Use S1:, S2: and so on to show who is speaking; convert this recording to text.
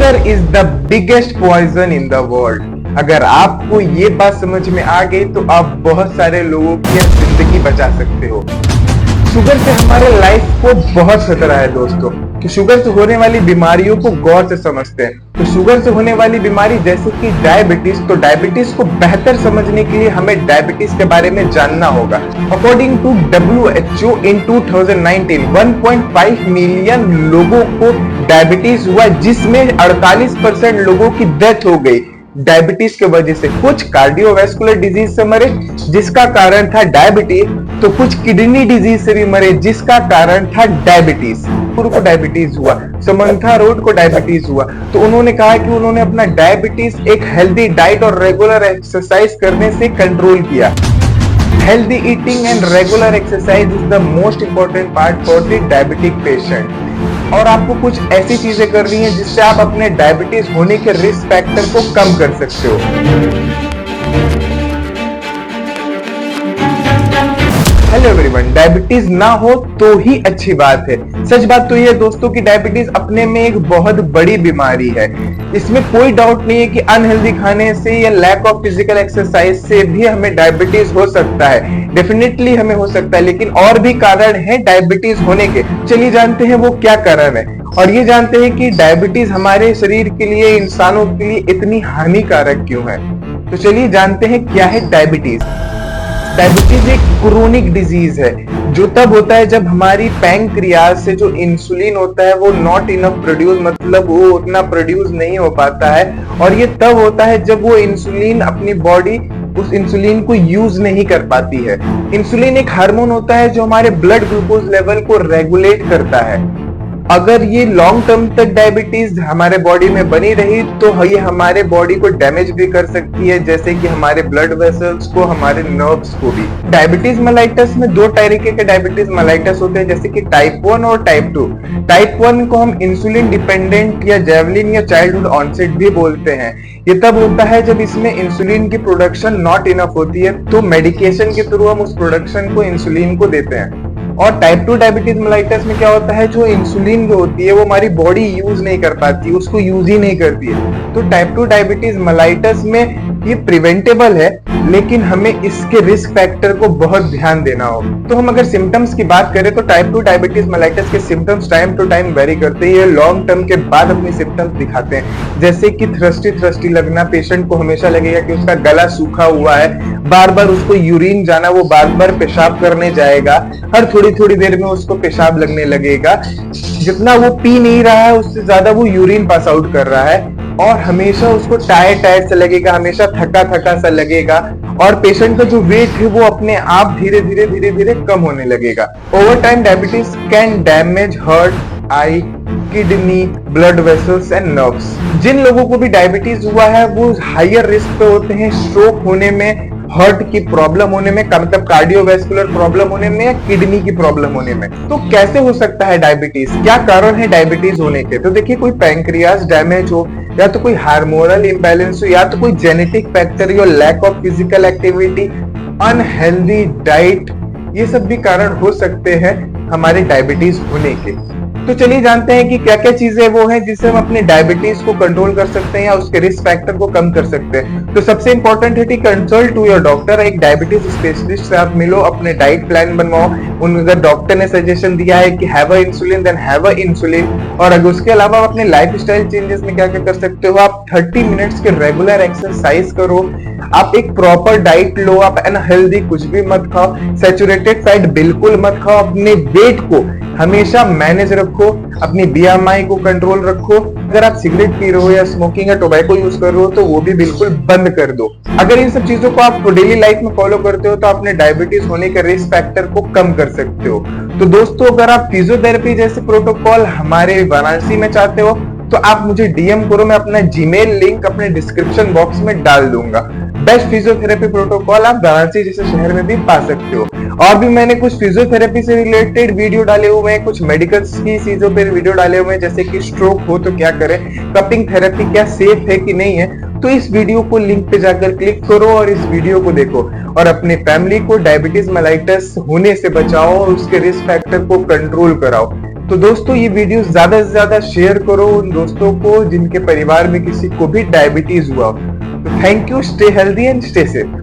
S1: Sugar is the biggest poison in the world. अगर आपको ये बात समझ में आ गई तो आप बहुत सारे लोगों की जिंदगी बचा सकते हो। शुगर से हमारे लाइफ को बहुत खतरा है दोस्तों। कि शुगर से होने वाली बीमारियों को गौर से समझते हैं। तो शुगर से होने वाली बीमारी जैसे कि डायबिटीज, तो डायबिटीज को बेहतर समझने के लिए हमें डायबिटीज के बारे में जानना होगा। According to WHO in 2019 1.5 million लोगों को डायबिटीज हुआ, जिसमें 48% लोगों की डेथ हो गई डायबिटीज की वजह से। कुछ कार्डियोवैस्कुलर डिजीज से मरे जिसका कारण था डायबिटीज, तो कुछ किडनी डिजीज से भी मरे जिसका कारण था डायबिटीज। को डायबिटीज हुआ, समंथा रोड को डायबिटीज हुआ, तो उन्होंने कहा कि उन्होंने अपना डायबिटीज एक हेल्दी डाइट और रेगुलर एक्सरसाइज करने से कंट्रोल किया। Healthy eating and regular exercise is the most important part for the diabetic patient. और आपको कुछ ऐसी चीजें करनी है जिससे आप अपने डायबिटीज होने के रिस्क फैक्टर को कम कर सकते हो। हेलो एवरीवन, डायबिटीज ना हो तो ही अच्छी बात है। सच बात तो ये दोस्तों कि डायबिटीज अपने में एक बहुत बड़ी बीमारी है। इसमें कोई डाउट नहीं है कि अनहेल्दी खाने से या लैक ऑफ फिजिकल एक्सरसाइज से भी हमें डायबिटीज हो सकता है। डेफिनेटली हमें हो सकता है, लेकिन और भी कारण है डायबिटीज होने के। चलिए जानते हैं वो क्या कारण है, और ये जानते हैं कि डायबिटीज हमारे शरीर के लिए, इंसानों के लिए इतनी हानिकारक क्यों है। तो चलिए जानते हैं क्या है डायबिटीज। डायबिटीज एक क्रोनिक डिजीज है जो तब होता है जब हमारी पैंक्रियाज से जो इंसुलिन होता है वो नॉट इनफ प्रोड्यूस, मतलब वो उतना प्रोड्यूस नहीं हो पाता है। और ये तब होता है जब वो इंसुलिन, अपनी बॉडी उस इंसुलिन को यूज नहीं कर पाती है। इंसुलिन एक हार्मोन होता है जो हमारे ब्लड ग्लूकोज लेवल को रेगुलेट करता है। अगर ये लॉन्ग टर्म तक डायबिटीज हमारे बॉडी में बनी रही तो ये हमारे बॉडी को डैमेज भी कर सकती है, जैसे कि हमारे ब्लड वेसल्स को, हमारे नर्व्स को भी। डायबिटीज मेलाइटस में दो तरीके के डायबिटीज मेलाइटस होते हैं, जैसे कि टाइप 1 और टाइप 2। टाइप 1 को हम इंसुलिन डिपेंडेंट या जेवलिन या चाइल्डहुड ऑनसेट भी बोलते हैं। ये तब होता है जब इसमें इंसुलिन की प्रोडक्शन नॉट इनफ होती है, तो मेडिकेशन के थ्रू हम उस प्रोडक्शन को, इंसुलिन को देते हैं। और टाइप 2 डायबिटीज मेलाइटस में क्या होता है, जो इंसुलिन जो होती है वो हमारी बॉडी यूज नहीं कर पाती, उसको यूज ही नहीं करती है। तो टाइप 2 डायबिटीज मेलाइटस में ये प्रिवेंटेबल है, लेकिन हमें इसके रिस्क फैक्टर को बहुत ध्यान देना होगा। तो हम अगर सिम्टम्स की बात करें तो टाइप 2 डायबिटीज मेलाइटस के symptoms time to time vary करते हैं। ये लॉन्ग टर्म के बाद अपने सिम्टम्स दिखाते हैं, जैसे कि थ्रस्टी लगना। पेशेंट को हमेशा लगेगा कि उसका गला सूखा हुआ है, बार बार उसको यूरिन जाना, वो बार बार पेशाब करने जाएगा, हर थोड़ी देर में उसको पेशाब लगने लगेगा। जितना वो पी नहीं रहा है उससे ज्यादा वो यूरिन पास आउट कर रहा है, और हमेशा उसको टायर्ड सा लगेगा, हमेशा थका सा लगेगा। और पेशेंट का जो वेट है वो अपने आप धीरे धीरे कम होने लगेगा। Over time diabetes can damage heart, eye, kidney, blood vessels and nerves. जिन लोगों को भी डायबिटीज हुआ है वो हायर रिस्क पे होते हैं स्ट्रोक होने में, हार्ट की प्रॉब्लम होने में, मतलब कार्डियोवैस्कुलर प्रॉब्लम होने में, या किडनी की प्रॉब्लम होने में। तो कैसे हो सकता है डायबिटीज, क्या कारण है डायबिटीज होने के? तो देखिए, कोई पैंक्रियाज डैमेज हो, या तो कोई हार्मोनल इंबैलेंस हो, या तो कोई जेनेटिक फैक्टर हो, lack of physical activity, unhealthy diet, ये सब भी कारण हो सकते हैं हमारे डायबिटीज होने के। तो चलिए जानते हैं कि क्या क्या चीजें वो हैं जिससे हम अपने डायबिटीज को कंट्रोल कर सकते हैं या उसके रिस्क फैक्टर को कम कर सकते हैं। तो सबसे इंपॉर्टेंट है कि कंसल्ट टू योर डॉक्टर। एक डायबिटीज स्पेशलिस्ट से आप मिलो, अपने डाइट प्लान बनवाओ। अगर डॉक्टर ने सजेशन दिया है कि have a insulin, then have a insulin. और अगर उसके अलावा आप अपने लाइफ स्टाइल चेंजेस में क्या क्या कर सकते हो, आप 30 मिनट्स के रेगुलर एक्सरसाइज करो, आप एक प्रॉपर डाइट लो, आप अनहेल्दी कुछ भी मत खाओ, सैचुरेटेड फैट बिल्कुल मत खाओ, अपने वेट को हमेशा मैनेज रखो, अपनी BMI को कंट्रोल रखो। अगर आप सिगरेट पी रहे हो या स्मोकिंग या टोबैको यूज कर रहे हो तो वो भी बिल्कुल बंद कर दो। अगर इन सब चीजों को आप डेली लाइफ में फॉलो करते हो तो अपने डायबिटीज होने के रिस्क फैक्टर को कम कर सकते हो। तो दोस्तों, अगर आप फिजियोथेरेपी जैसे प्रोटोकॉल हमारे वाराणसी में चाहते हो तो आप मुझे DM करो, मैं अपना जीमेल लिंक अपने डिस्क्रिप्शन बॉक्स में डाल दूंगा। बेस्ट फिजियोथेरेपी प्रोटोकॉल आप वाराणसी जैसे शहर में भी पा सकते हो। और भी मैंने कुछ फिजियोथेरेपी से रिलेटेड वीडियो डाले हुए हैं, कुछ मेडिकल की चीजों पर वीडियो डाले हुए हैं, जैसे कि स्ट्रोक हो तो क्या करें, कपिंग थेरेपी क्या सेफ है कि नहीं है। तो इस वीडियो को लिंक पे जाकर क्लिक करो और इस वीडियो को देखो, और अपने फैमिली को डायबिटीज मेलाइटस होने से बचाओ और उसके रिस्क फैक्टर को कंट्रोल कराओ। तो दोस्तों ये वीडियो ज्यादा से ज्यादा शेयर करो उन दोस्तों को जिनके परिवार में किसी को भी डायबिटीज हुआ हो। तो thank you, stay healthy and stay safe.